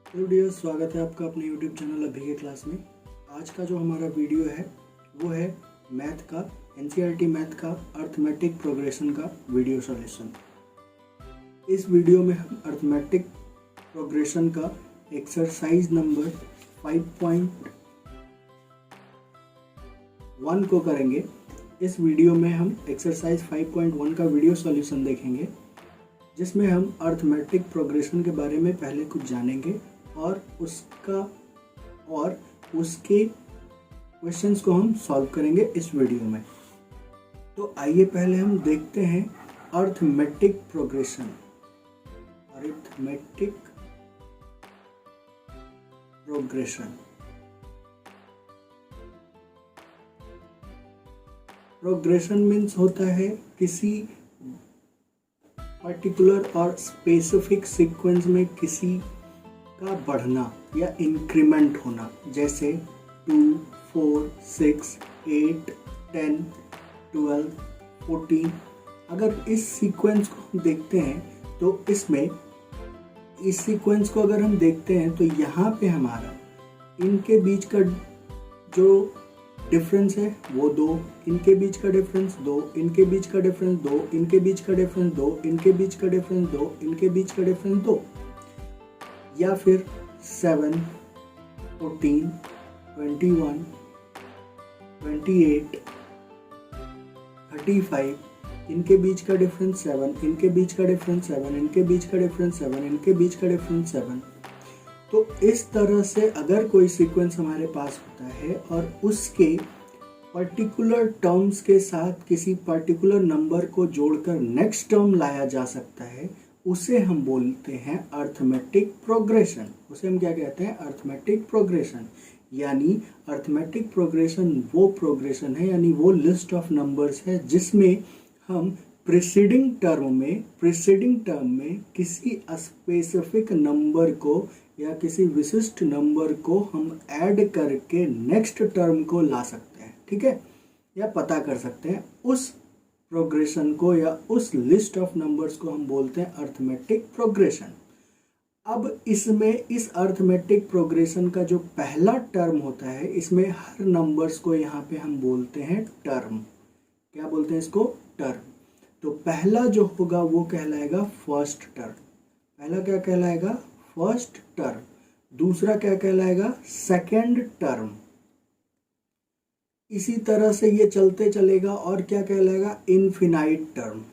Hello dear, स्वागत है आपका अपने यूट्यूब चैनल अभी के क्लास में। आज का जो हमारा वीडियो है वो है मैथ का, एनसीईआरटी मैथ का अर्थमेटिक प्रोग्रेशन का वीडियो सॉल्यूशन। इस वीडियो में हम अर्थमेटिक प्रोग्रेशन का एक्सरसाइज नंबर 5.1 को करेंगे। इस वीडियो में हम एक्सरसाइज 5.1 का वीडियो सॉल्यूशन देखेंगे, जिसमें हम अर्थमेटिक प्रोग्रेशन के बारे में पहले कुछ जानेंगे और उसके क्वेश्चंस को हम सॉल्व करेंगे इस वीडियो में। तो आइए पहले हम देखते हैं arithmetic progression. Arithmetic progression progression means होता है किसी पर्टिकुलर और स्पेसिफिक सीक्वेंस में किसी का बढ़ना या इंक्रीमेंट होना, जैसे 2, 4, 6, 8, 10, 12, 14। अगर इस सीक्वेंस को हम देखते हैं तो इस सीक्वेंस को अगर हम देखते हैं तो यहाँ पे हमारा इनके बीच का जो डिफरेंस है वो 2, इनके बीच का डिफरेंस 2, इनके बीच का डिफरेंस 2, इनके बीच का डिफरेंस 2, इनके बीच का डिफरेंस 2, इनके बीच का डिफरेंस 2, या फिर 7, 14, 21, 28, 35, इनके बीच का डिफरेंस 7, इनके बीच का डिफरेंस 7, इनके बीच का डिफरेंस 7, इनके बीच का डिफरेंस 7। तो इस तरह से अगर कोई सीक्वेंस हमारे पास होता है और उसके पर्टिकुलर टर्म्स के साथ किसी पर्टिकुलर नंबर को जोड़कर नेक्स्ट टर्म लाया जा सकता है, उसे हम बोलते हैं अर्थमेटिक प्रोग्रेशन। उसे हम क्या कहते हैं? Arithmetic progression. यानी अर्थमेटिक प्रोग्रेशन वो प्रोग्रेशन है, यानी वो लिस्ट ऑफ नंबर्स है जिसमें हम प्रीसीडिंग टर्म में किसी स्पेसिफिक नंबर को या किसी विशिष्ट नंबर को हम ऐड करके नेक्स्ट टर्म को ला सकते हैं, ठीक है, या पता कर सकते हैं। उस प्रोग्रेशन को या उस लिस्ट ऑफ नंबर्स को हम बोलते हैं अर्थमेटिक प्रोग्रेशन। अब इसमें इस अर्थमेटिक प्रोग्रेशन का जो पहला टर्म होता है, इसमें हर नंबर्स को यहाँ पे हम बोलते हैं टर्म। क्या बोलते हैं इसको? टर्म। तो पहला जो होगा वो कहलाएगा फर्स्ट टर्म। पहला क्या कहलाएगा? First term. दूसरा क्या कहलाएगा? Second term. इसी तरह से ये चलते चलेगा और क्या कहलाएगा? Infinite term.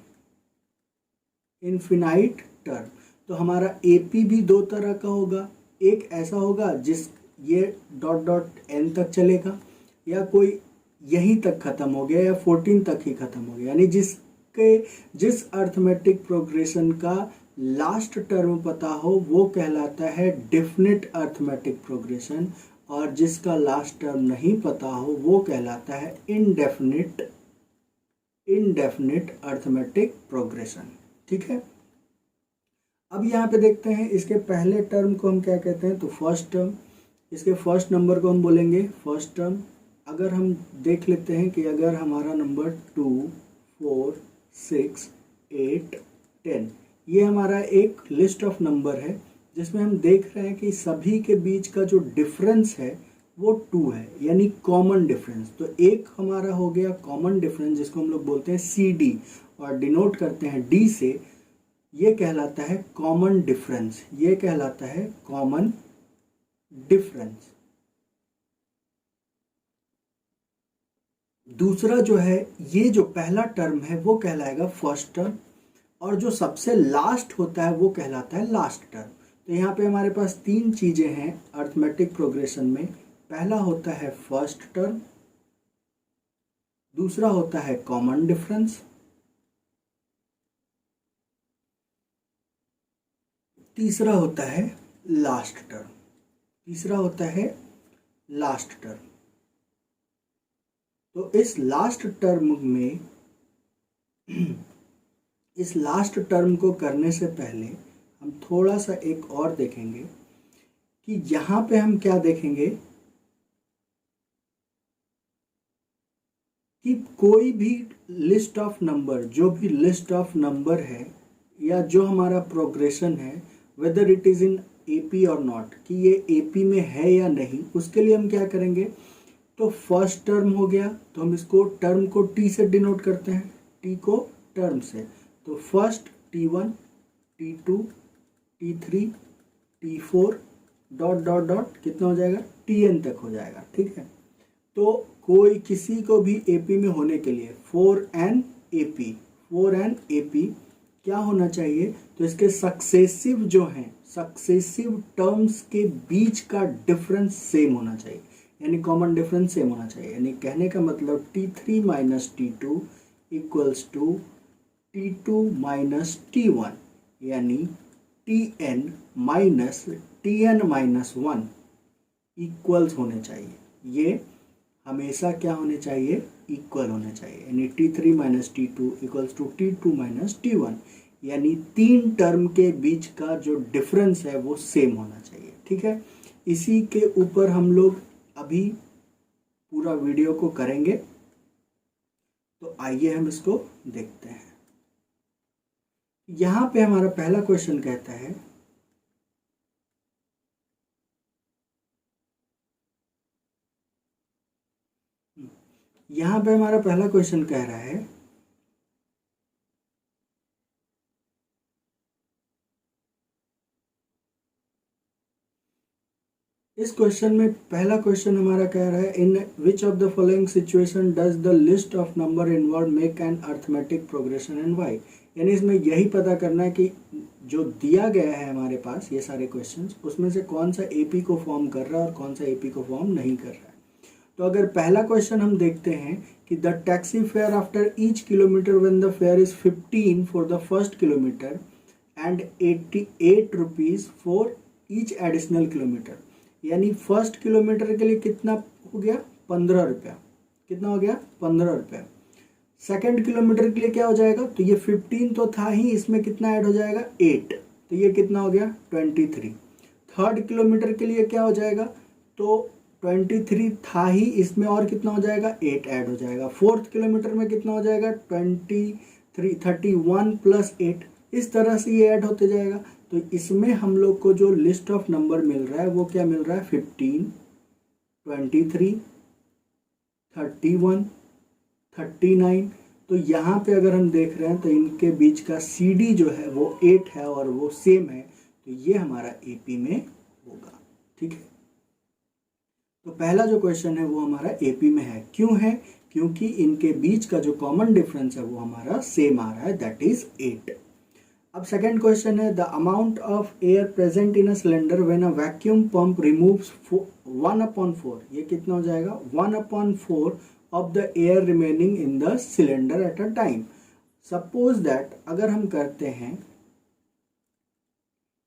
Infinite term. तो हमारा एपी भी दो तरह का होगा। एक ऐसा होगा जिस ये डॉट डॉट एन तक चलेगा, या कोई यहीं तक खत्म हो गया या 14 तक ही खत्म हो गया, यानी जिस अर्थमेटिक प्रोग्रेशन का लास्ट टर्म पता हो वो कहलाता है डेफिनेट अर्थमेटिक प्रोग्रेशन, और जिसका लास्ट टर्म नहीं पता हो वो कहलाता है इनडेफिनिट अर्थमेटिक प्रोग्रेशन। ठीक है, अब यहाँ पे देखते हैं इसके पहले टर्म को हम क्या कहते हैं। तो फर्स्ट टर्म, इसके फर्स्ट नंबर को हम बोलेंगे फर्स्ट टर्म। अगर हम देख लेते हैं कि अगर हमारा नंबर 2, 4, 6, 8, 10 ये हमारा एक लिस्ट ऑफ नंबर है जिसमें हम देख रहे हैं कि सभी के बीच का जो डिफरेंस है वो 2 है, यानी कॉमन डिफरेंस। तो एक हमारा हो गया कॉमन डिफरेंस जिसको हम लोग बोलते हैं CD और डिनोट करते हैं D से। ये कहलाता है कॉमन डिफरेंस, ये कहलाता है कॉमन डिफरेंस। दूसरा जो है, ये जो पहला टर्म है वो कहलाएगा फर्स्ट टर्म, और जो सबसे लास्ट होता है वो कहलाता है लास्ट टर्म। तो यहाँ पे हमारे पास 3 चीजें हैं अर्थमेटिक प्रोग्रेशन में। पहला होता है फर्स्ट टर्म, दूसरा होता है कॉमन डिफरेंस, तीसरा होता है लास्ट टर्म। तीसरा होता है लास्ट टर्म। तो इस लास्ट टर्म को करने से पहले हम थोड़ा सा एक और देखेंगे कि यहाँ पे हम क्या देखेंगे कि कोई भी लिस्ट ऑफ नंबर, जो भी लिस्ट ऑफ नंबर है या जो हमारा प्रोग्रेशन है, whether it is in AP और नॉट, कि ये एपी में है या नहीं, उसके लिए हम क्या करेंगे, तो फर्स्ट टर्म हो गया, तो हम इसको टर्म को टी से डिनोट करते हैं, टी को टर्म से, तो first T1, T2, T3, T4 dot dot dot कितना हो जाएगा, Tn तक हो जाएगा। ठीक है, तो कोई किसी को भी एपी में होने के लिए फॉर एन एपी क्या होना चाहिए, तो इसके सक्सेसिव जो हैं, सक्सेसिव टर्म्स के बीच का डिफरेंस सेम होना चाहिए, यानी कॉमन डिफरेंस सेम होना चाहिए। यानी कहने का मतलब T3 minus T2 equals to T2 minus T1, यानी Tn minus Tn minus 1 equals होने चाहिए। ये हमेशा क्या होने चाहिए, इक्वल होने चाहिए, यानी T3 minus T2 equals to T2 minus T1, यानी तीन टर्म के बीच का जो डिफरेंस है वो सेम होना चाहिए। ठीक है, इसी के ऊपर हम लोग अभी पूरा वीडियो को करेंगे, तो आइए हम इसको देखते हैं। यहाँ पे हमारा पहला क्वेश्चन कहता है यहाँ पे हमारा पहला क्वेश्चन कह रहा है इस क्वेश्चन में पहला क्वेश्चन हमारा कह रहा है in which of the following situation does the list of number involve make an arithmetic progression and why, यानी इसमें यही पता करना है कि जो दिया गया है हमारे पास ये सारे क्वेश्चंस, उसमें से कौन सा एपी को फॉर्म कर रहा है और कौन सा एपी को फॉर्म नहीं कर रहा है। तो अगर पहला क्वेश्चन हम देखते हैं कि the taxi fare after each kilometre when the fair is 15 for the first kilometre and 88 rupees for each additional kilometre, यानी फर्स्ट किलोमीटर के लिए कितना हो गया, 15 रुपया, कितना हो गया, 15 रुपया। सेकेंड किलोमीटर के लिए क्या हो जाएगा, तो ये 15 तो था ही, इसमें कितना ऐड हो जाएगा, 8, तो ये कितना हो गया, 23। थर्ड किलोमीटर के लिए क्या हो जाएगा, तो 23 था ही, इसमें और कितना हो जाएगा, 8 ऐड हो जाएगा। फोर्थ किलोमीटर में कितना हो जाएगा, 31 प्लस 8, इस तरह से ये ऐड होते जाएगा। तो इसमें हम लोग को जो लिस्ट ऑफ नंबर मिल रहा है वो क्या मिल रहा है, 15, 23, 31, 39। तो यहाँ पे अगर हम देख रहे हैं तो इनके बीच का CD जो है वो 8 है और वो सेम है, तो ये हमारा AP में होगा। ठीक है, तो पहला जो क्वेश्चन है वो हमारा AP में है। क्यों है, क्योंकि इनके बीच का जो कॉमन डिफरेंस है वो हमारा सेम आ रहा है, दैट इज 8। अब सेकेंड क्वेश्चन है the amount of air present in a cylinder when a vacuum pump removes 1/4, ये कितना हो जाएगा, 1/4 of the air remaining in the cylinder at a time. Suppose that अगर हम करते हैं,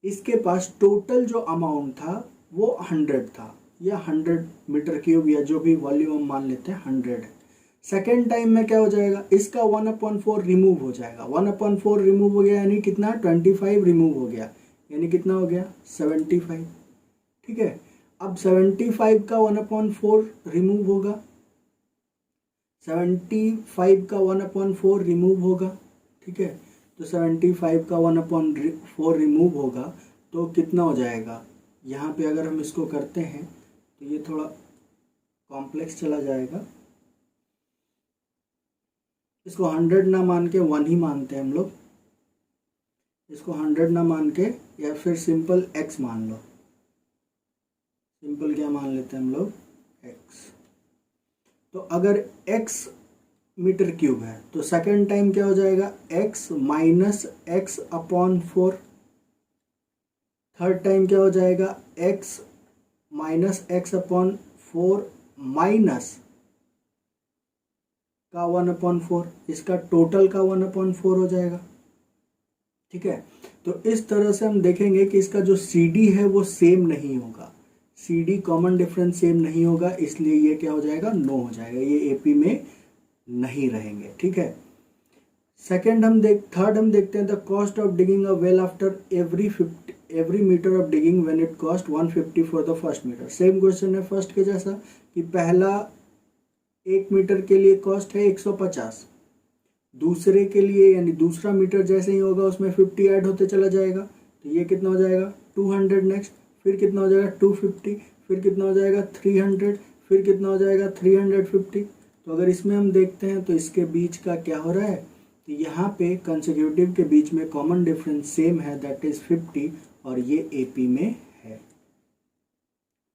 इसके पास टोटल जो अमाउंट था वो 100 था, या 100 मीटर क्यूब, या जो भी वॉल्यूम हम मान लेते हैं 100 है। सेकेंड टाइम में क्या हो जाएगा, इसका 1/4 रिमूव हो जाएगा, 1/4 रिमूव हो गया यानी कितना, 25 रिमूव हो गया, यानी कितना हो गया, 75। ठीक है, अब 75 का 1/4 रिमूव होगा, 75 का 1/4 रिमूव होगा। ठीक है, तो 75 का 1/4 रिमूव होगा तो कितना हो जाएगा, यहाँ पे अगर हम इसको करते हैं तो ये थोड़ा कॉम्प्लेक्स चला जाएगा। इसको 100 ना मान के 1 ही मानते हैं हम लोग, इसको 100 ना मान के, या फिर सिंपल x मान लो, सिंपल क्या मान लेते हैं हम लोग, x। तो अगर x मीटर क्यूब है तो सेकेंड टाइम क्या हो जाएगा, x minus x/4। Third time क्या हो जाएगा, x माइनस x/4 माइनस का 1/4, इसका टोटल का 1/4 हो जाएगा। ठीक है, तो इस तरह से हम देखेंगे कि इसका जो CD है वो सेम नहीं होगा, CD कॉमन डिफरेंस सेम नहीं होगा, इसलिए ये क्या हो जाएगा, नो हो जाएगा, ये AP में नहीं रहेंगे। ठीक है, थर्ड हम देखते हैं the cost of digging a well after every metre of digging when it cost 150 for the first metre. Same question है फर्स्ट के जैसा, कि पहला 1 मीटर के लिए कॉस्ट है 150, दूसरे के लिए यानी दूसरा मीटर जैसे ही होगा उसमें 50 ऐड होते चला जाएगा, तो ये कितना हो जाएगा, 200 नेक्स्ट, फिर कितना हो जाएगा 250, फिर कितना हो जाएगा 300, फिर कितना हो जाएगा 350। तो अगर इसमें हम देखते हैं तो इसके बीच का क्या हो रहा है, तो यहाँ पे कंसेक्यूटिव के बीच में कॉमन डिफरेंस सेम है, दैट इज 50, और ये AP में है।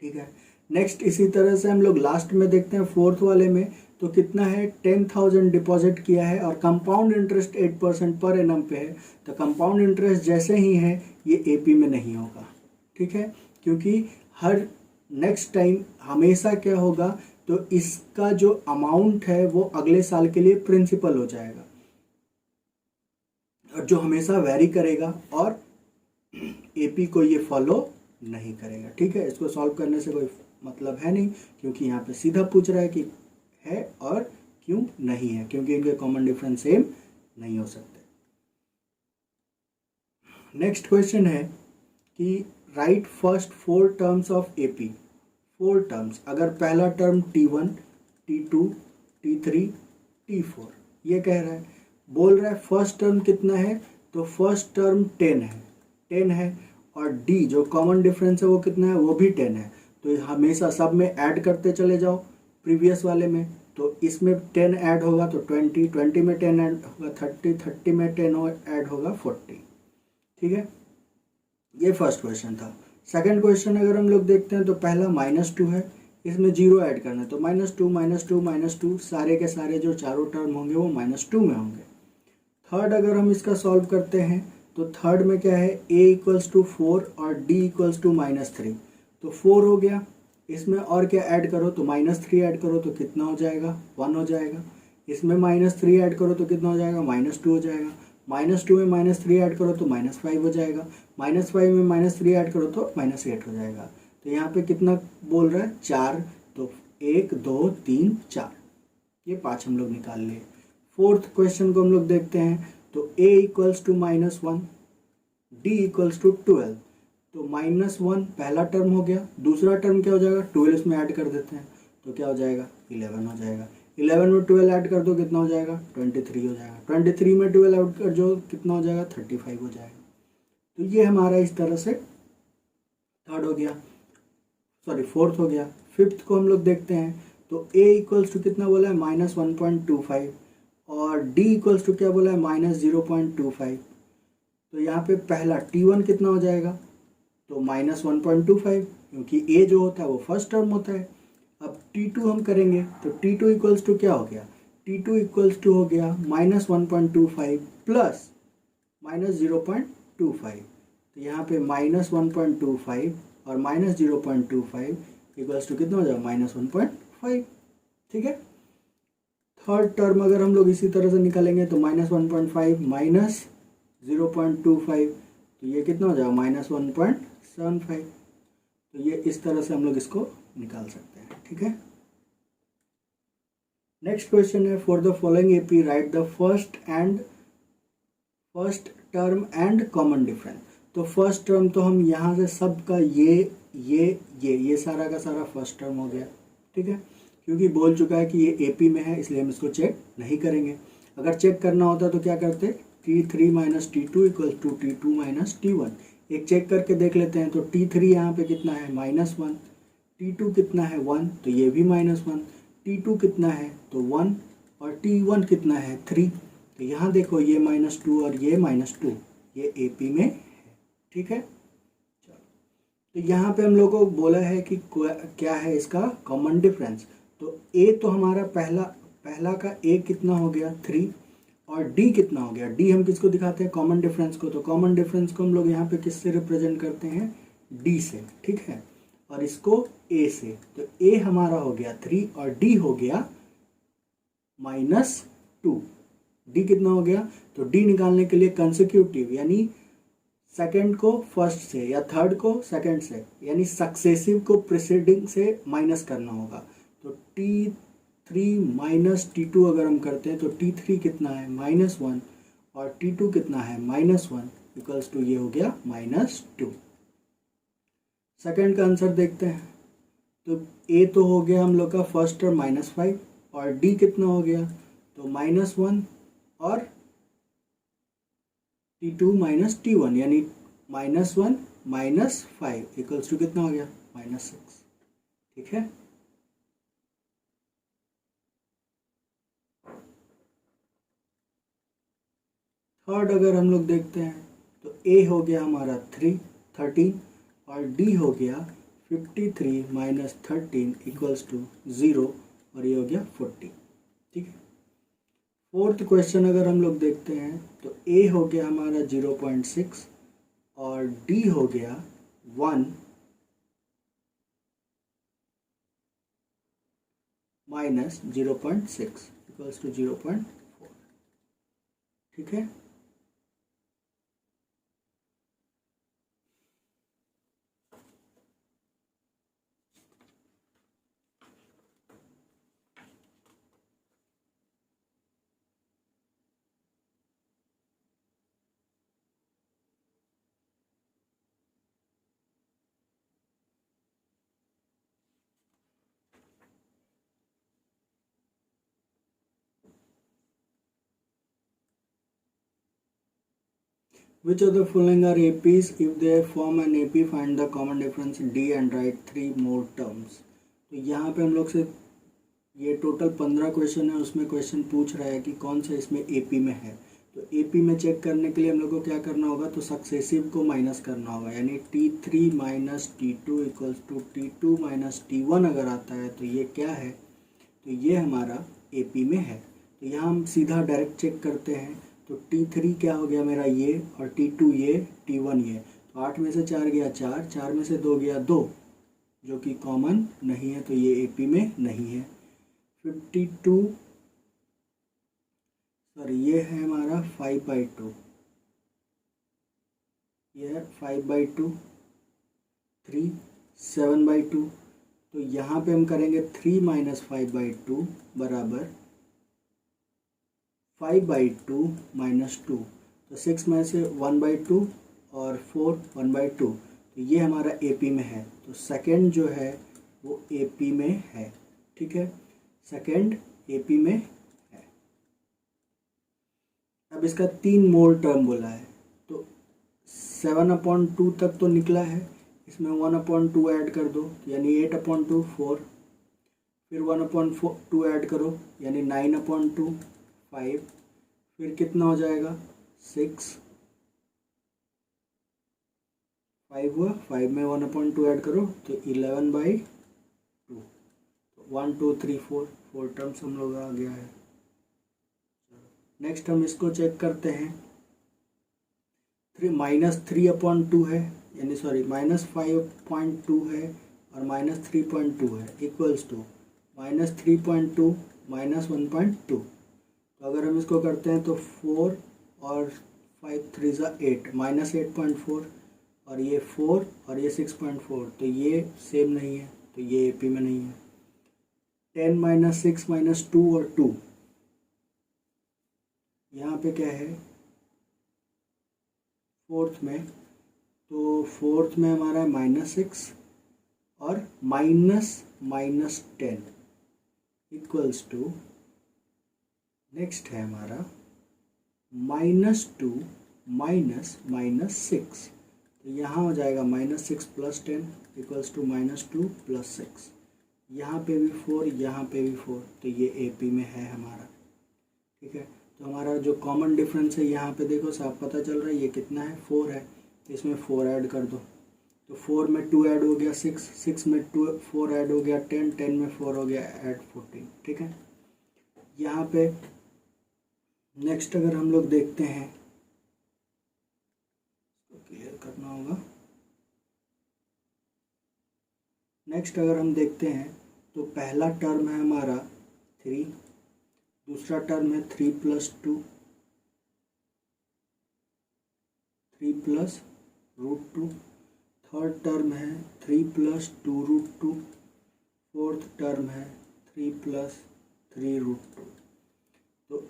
ठीक है, नेक्स्ट इसी तरह से हम लोग लास्ट में देखते हैं फोर्थ वाले में, तो कितना है 10,000 डिपॉजिट किया है और कंपाउंड इंटरेस्ट 8% पर एनम पे है। तो कंपाउंड इंटरेस्ट जैसे ही है ये AP में नहीं होगा। ठीक है, क्योंकि हर नेक्स्ट टाइम हमेशा क्या होगा, तो इसका जो अमाउंट है वो अगले साल के लिए प्रिंसिपल हो जाएगा, और जो हमेशा वेरी करेगा, और AP को ये फॉलो नहीं करेगा। ठीक है, इसको सॉल्व करने से कोई मतलब है नहीं, क्योंकि यहाँ पे सीधा पूछ रहा है कि है और क्यों नहीं है, क्योंकि इनके कॉमन डिफरेंस सेम नहीं हो सकते। नेक्स्ट क्वेश्चन है कि right first 4 terms of AP। 4 terms, अगर पहला term T1, T2, T3, T4 ये कह रहा है, बोल रहा है फर्स्ट टर्म कितना है, तो फर्स्ट टर्म 10 है, 10 है, और D जो कॉमन डिफरेंस है वो कितना है, वो भी 10 है। तो हमेशा सब में ऐड करते चले जाओ, प्रीवियस वाले में, तो इसमें 10 ऐड होगा तो 20, 20 में 10 ऐड होगा 30, 30 में 10 ऐड होगा 40। ठीक है, ये फर्स्ट क्वेश्चन था। सेकंड क्वेश्चन अगर हम लोग देखते हैं तो पहला -2 है, इसमें 0 ऐड करना है, तो -2 -2 -2 सारे के सारे जो चारों टर्म होंगे वो -2 में होंगे। थर्ड अगर हम इसका सॉल्व करते हैं तो थर्ड में क्या है, A = 4 और D = -3, तो 4 हो गया, इसमें और क्या ऐड करो, तो -3 ऐड करो तो कितना हो जाएगा, 1 हो जाएगा। इसमें -3 ऐड करो तो कितना हो जाएगा, -2 हो जाएगा। -2 में -3 ऐड करो तो -5 हो जाएगा। -5 में -3 ऐड करो तो -8 हो जाएगा। तो यहाँ पे कितना बोल रहा है, 4, तो 1 2 3 4, ये 5 हम लोग निकाल लिए। फोर्थ क्वेश्चन को हम लोग देखते हैं, तो A = -1, D = 12, तो -1 पहला टर्म हो गया, दूसरा टर्म क्या हो जाएगा, 12 इसमें ऐड कर देते हैं तो क्या हो जाएगा, 11 हो जाएगा। 11 में 12 ऐड कर दो कितना हो जाएगा, 23 हो जाएगा। 23 में 12 ऐड कर दो कितना हो जाएगा, 35 हो जाएगा। तो ये हमारा इस तरह से थर्ड हो गया, सॉरी फोर्थ हो गया। फिफ्थ को हम लोग देखते हैं, तो A = कितना बोला है, -1.25, और D = क्या बोला है, -0.25। तो यहाँ पे पहला T1 कितना हो जाएगा, तो -1.25, क्योंकि A जो होता है वो फर्स्ट टर्म होता है। अब T2 हम करेंगे, तो T2 = क्या हो गया, T2 हो गया -1.25 प्लस -0.25। तो यहाँ पे -1.25 और -0.25 = कितना हो जाएगा, -1.5। ठीक है, थर्ड टर्म अगर हम लोग इसी तरह से निकालेंगे तो -1.5 -0.25, तो ये कितना हो जाएगा, -1.75। तो ये इस तरह से हम लोग इसको निकाल सकते हैं। ठीक है, नेक्स्ट क्वेश्चन है, for the following AP right the first term and common difference. तो फर्स्ट टर्म तो हम यहाँ से सबका ये सारा का सारा फर्स्ट टर्म हो गया। ठीक है, क्योंकि बोल चुका है कि ये AP में है, इसलिए हम इसको चेक नहीं करेंगे। अगर चेक करना होता तो क्या करते, T3 - T2 = T2 - T1। एक चेक करके देख लेते हैं, तो T3 यहाँ पे कितना है, -1, T2 कितना है 1, तो ये भी -1, T2 कितना है तो 1, और T1 कितना है 3। तो यहाँ देखो ये -2 और ये -2, ये AP में है। ठीक है, चलो, तो यहाँ पे हम लोग को बोला है कि क्या है इसका कॉमन डिफरेंस। तो A तो हमारा पहला का A कितना हो गया 3, और D कितना हो गया, D हम किसको दिखाते हैं, कॉमन डिफरेंस को। तो कॉमन डिफरेंस को हम लोग यहाँ पे किससे रिप्रेजेंट करते हैं, D से। ठीक है, और इसको A से, तो A हमारा हो गया 3 और D हो गया -2। D कितना हो गया, तो D निकालने के लिए कंसेक्यूटिव यानी सेकंड को फर्स्ट से या थर्ड को सेकंड से, यानी सक्सेसिव को प्रीसीडिंग से माइनस करना होगा। तो T3 - T2 अगर हम करते हैं तो T3 कितना है, -1, और T2 कितना है, -1, = ये हो गया -2। सेकंड का आंसर देखते हैं, तो A तो हो गया हम लोग का फर्स्ट टर्म -5, और D कितना हो गया, तो -1, और T2 - T1 यानी -1 -5 इक्वल्स टू कितना हो गया, -6। ठीक है, थर्ड अगर हम लोग देखते हैं तो ए हो गया हमारा 13 और डी हो गया 53 माइनस 13 इक्वल्स टू 0 और ये हो गया 40। ठीक है, फोर्थ क्वेश्चन अगर हम लोग देखते हैं तो ए हो गया हमारा 0.6 और डी हो गया 1 माइनस 0.6 इक्वल्स टू 0.4। ठीक है, which of the following are APs? If they form an AP, find the common difference D and write 3 more terms। तो यहाँ पे हम लोग से ये टोटल 15 क्वेश्चन है, उसमें क्वेश्चन पूछ रहा है कि कौन सा इसमें AP में है। तो AP में चेक करने के लिए हम लोग को क्या करना होगा, तो सक्सेसिव को माइनस करना होगा, यानी T3 minus T2 equals to T2 minus T1 अगर आता है तो ये क्या है, तो ये हमारा AP में है। तो यहाँ हम सीधा डायरेक्ट चेक करते हैं, तो T3 क्या हो गया मेरा ये, और T2 ये, T1 ये। तो 8 में से 4 गया 4, 4 में से 2 गया 2, जो कि कॉमन नहीं है, तो ये AP में नहीं है। 52 सॉरी ये है हमारा 5/2, ये है 5/2, 3 7/2। तो यहाँ पे हम करेंगे 3 माइनस 5/2 बराबर 5/2 माइनस 2। तो 6 में से 1/2 और 4 1/2, तो ये हमारा AP में है। तो सेकंड जो है वो AP में है। ठीक है, सेकंड AP में है। अब इसका 3 मोल टर्म बोला है, तो 7/2 तक तो निकला है, इसमें 1/2 ऐड कर दो यानी 8/2 4, फिर 1/2 ऐड करो यानी 9/2 5, फिर कितना हो जाएगा 6, 5 हुआ, 5 में 1/2 ऐड करो तो 11/2। 1 2 3 4 4 टर्म्स हम लोग आ गया है। नेक्स्ट हम इसको चेक करते हैं, -3/2 है, यानी सॉरी -5.2 है और -3.2 है, इक्वल्स टू -3.2 -1.2। तो अगर हम इसको करते हैं तो 4 और 5 3 8 -8.4 और ये 4 और ये 6.4, तो ये सेम नहीं है, तो ये AP में नहीं है। 10 माइनस 6 माइनस 2 और 2, यहाँ पे क्या है फोर्थ में, तो फोर्थ में हमारा है -6 और -10 इक्वल्स टू, नेक्स्ट है हमारा -2 -6। तो यहाँ हो जाएगा -6 + 10 इक्वल्स टू -2 + 6। यहाँ पे भी 4, यहाँ पे भी 4, तो ये AP में है हमारा। ठीक है, तो हमारा जो कॉमन डिफरेंस है यहाँ पे देखो साफ पता चल रहा है, ये कितना है 4 है, तो इसमें 4 ऐड कर दो, तो 4 में 2 ऐड हो गया 6, 6 में 2 4 ऐड हो गया 10, 10 में 4 हो गया ऐड 14। ठीक है, यहाँ पे नेक्स्ट अगर हम लोग देखते हैं तो क्लियर करना होगा। नेक्स्ट अगर हम देखते हैं तो पहला टर्म है हमारा 3, दूसरा टर्म है 3 + 2 3 + √2, थर्ड टर्म है 3 + 2√2, फोर्थ टर्म है 3 + 3√2। तो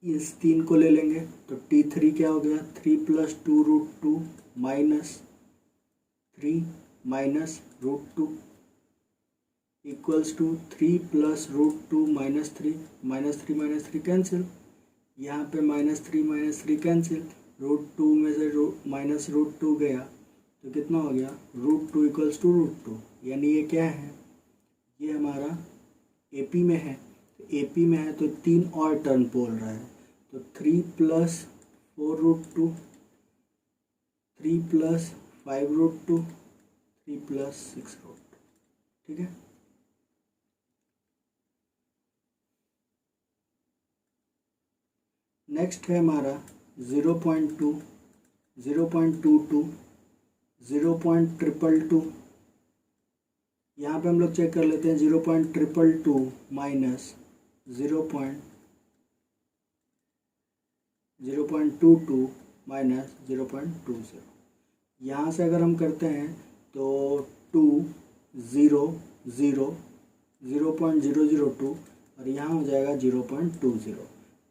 इस 3 को ले लेंगे तो T3 क्या हो गया 3 + 2√2 -3 -√2 इक्वल्स टू 3 + √2 -3 -3 कैंसिल, यहाँ पे -3 -3 कैंसिल, √2 में से -√2 गया तो कितना हो गया, √2 इक्वल्स टू √2, यानी ये क्या है, ये हमारा AP में है। तो AP में है तो 3 और टर्म बोल रहा है, तो 3 + 4√2, 3 + 5√2, 3 + 6√2, ठीक है। नेक्स्ट है हमारा 0.2, 0.22, 0.222। यहाँ पे हम लोग चेक कर लेते हैं 0.222 माइनस 0.22 माइनस 0.20। यहाँ से अगर हम करते हैं तो 2 0 0 0.002 और यहाँ हो जाएगा 0.20,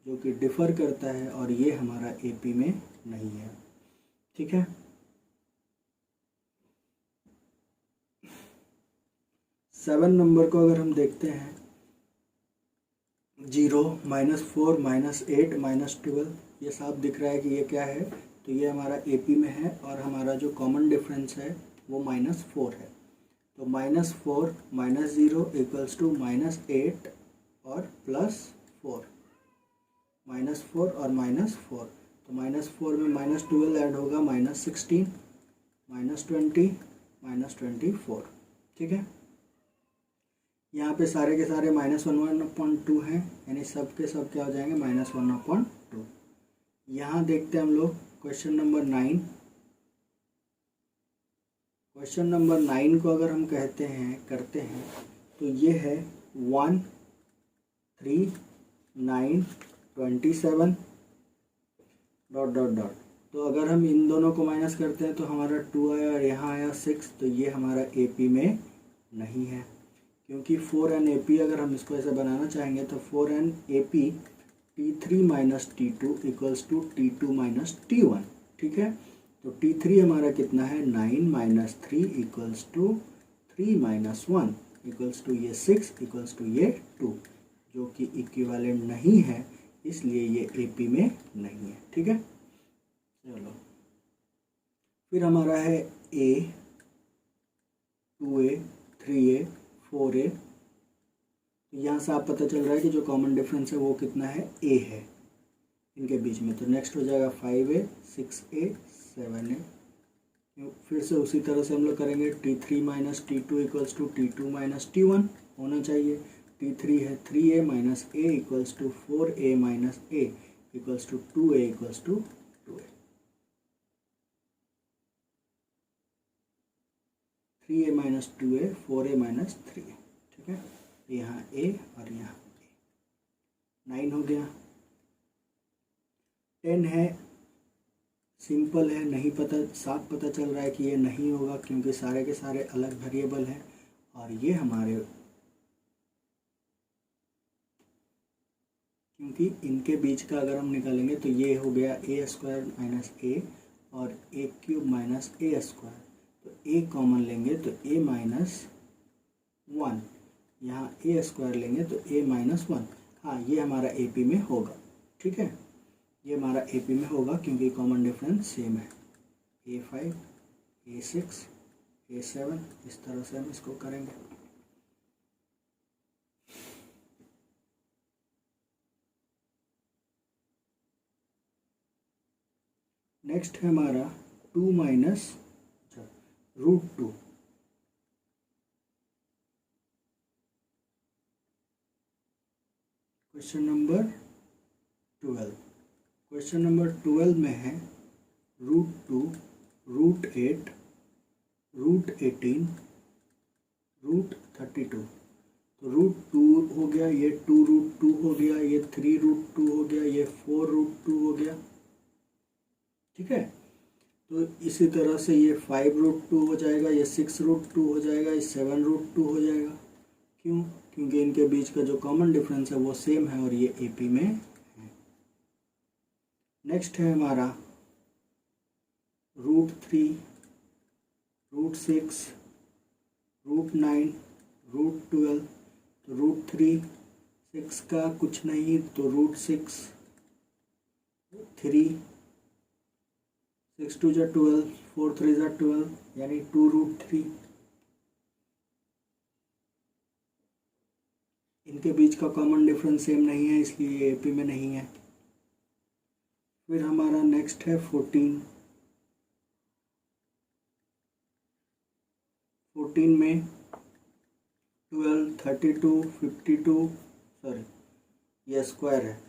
जो कि डिफ़र करता है और ये हमारा AP में नहीं है, ठीक है। 7 नंबर को अगर हम देखते हैं 0 -4 -8 -12, ये साफ दिख रहा है कि ये क्या है, तो ये हमारा AP में है और हमारा जो कॉमन डिफरेंस है वो -4 है। तो -4 -0 इक्वल्स टू -8 और +4, -4 और -4, तो -4 में -12 ऐड होगा, -16 -20 -24, ठीक है। यहाँ पे सारे के सारे -1/2 हैं, यानी सब के सब क्या हो जाएंगे, -1/2। यहाँ देखते हैं हम लोग क्वेश्चन नंबर 9। क्वेश्चन नंबर 9 को अगर हम करते हैं तो ये है 1 3 9 27 ... तो अगर हम इन दोनों को माइनस करते हैं तो हमारा 2 आया और यहाँ आया 6, तो ये हमारा AP में नहीं है, क्योंकि 4n AP अगर हम इसको ऐसे बनाना चाहेंगे तो 4n AP T3 - T2 equals to T2 - T1, ठीक है। तो T3 हमारा कितना है, 9 - 3 इक्वल्स टू 3 - 1 इक्वल्स टू ये 6 इक्वल्स टू ये 2, जो कि इक्विवेलेंट नहीं है, इसलिए ये AP में नहीं है, ठीक है। चलो फिर हमारा है A 2A 3A 4A। यहाँ से आप पता चल रहा है कि जो कॉमन डिफरेंस है वो कितना है, A है इनके बीच में। तो नेक्स्ट हो जाएगा 5A 6A 7A। फिर से उसी तरह से हम लोग करेंगे, T3 - T2 equals to T2 - T1 होना चाहिए। T3 है 3A - A equals to 4A - A equals to 2A equals to 2A। 3A - 2A 4A - 3A, ठीक है। यहाँ A और यहाँ A। 9 हो गया। 10 है, सिंपल है, नहीं पता, साफ पता चल रहा है कि ये नहीं होगा, क्योंकि सारे के सारे अलग वेरिएबल हैं और ये हमारे, क्योंकि इनके बीच का अगर हम निकालेंगे तो ये हो गया A² - A और A³ - A²। तो A कॉमन लेंगे तो A - 1, यहाँ A² लेंगे तो A - 1। हाँ, ये हमारा AP में होगा, ठीक है, ये हमारा AP में होगा, क्योंकि कॉमन डिफरेंस सेम है। A5 A6 A7, इस तरह से हम इसको करेंगे। नेक्स्ट है हमारा 2 - √2। Question number 12। क्वेश्चन नंबर 12 में है √2 √8 √18 √32। तो √2 हो गया, ये 2√2 हो गया, ये 3√2 हो गया, ये 4√2 हो गया, ठीक है। तो इसी तरह से ये 5√2 हो जाएगा, ये 6√2 हो जाएगा, ये 7√2 हो जाएगा। क्यों? क्योंकि इनके बीच का जो कॉमन डिफरेंस है वो सेम है और ये AP में है। नेक्स्ट है हमारा √3 √6 √9 √12। तो √3 6 का कुछ नहीं, तो √6 3 6 2 12 4 3 ज़ा 12 यानी 2√3। इनके बीच का कॉमन डिफरेंस सेम नहीं है, इसलिए AP में नहीं है। फिर हमारा नेक्स्ट है 14। 14 में 12 32 52, सॉरी ये स्क्वायर है,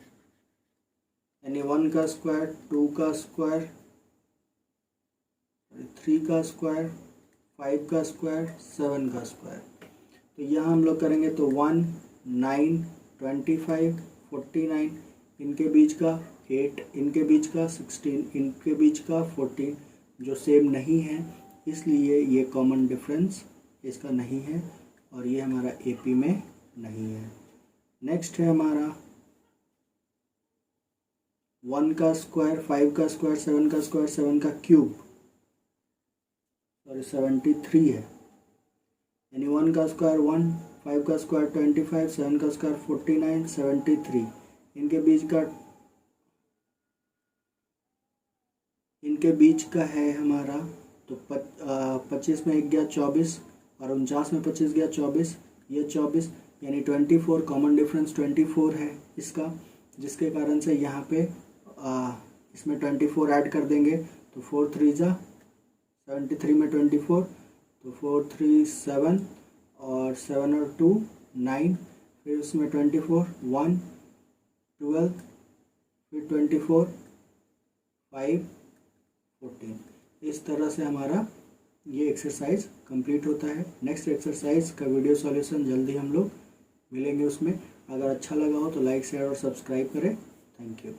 यानी 1 का स्क्वायर, 2 का स्क्वायर, 3 का स्क्वायर, 5 का स्क्वायर, 7 का स्क्वायर। तो यहाँ हम लोग करेंगे तो 1 9 25 49, इनके बीच का 8, इनके बीच का 16, इनके बीच का 14, जो सेम नहीं है, इसलिए ये कॉमन डिफरेंस इसका नहीं है और ये हमारा AP में नहीं है। नेक्स्ट है हमारा 1 का स्क्वायर, 5 का स्क्वायर, 7 का स्क्वायर, 7 का क्यूब, सॉरी 73 है, यानी 1 का स्क्वायर 1, 5 का स्क्वायर 25, 7 का स्क्वायर 49, 73। इनके बीच का है हमारा तो 25 में 1 गया 24 और 49 में 25 गया 24, ये 24 यानी 24, कॉमन डिफरेंस 24 है इसका, जिसके कारण से यहाँ पे इसमें 24 ऐड कर देंगे तो 4 3 ज़ा 73 में 24, तो 4 3 7 और 7 और 2 9, फिर उसमें 24 1 12, फिर 24 5 14। इस तरह से हमारा ये एक्सरसाइज कंप्लीट होता है। नेक्स्ट एक्सरसाइज का वीडियो सॉल्यूशन जल्दी हम लोग मिलेंगे उसमें। अगर अच्छा लगा हो तो लाइक शेयर और सब्सक्राइब करें। Thank you.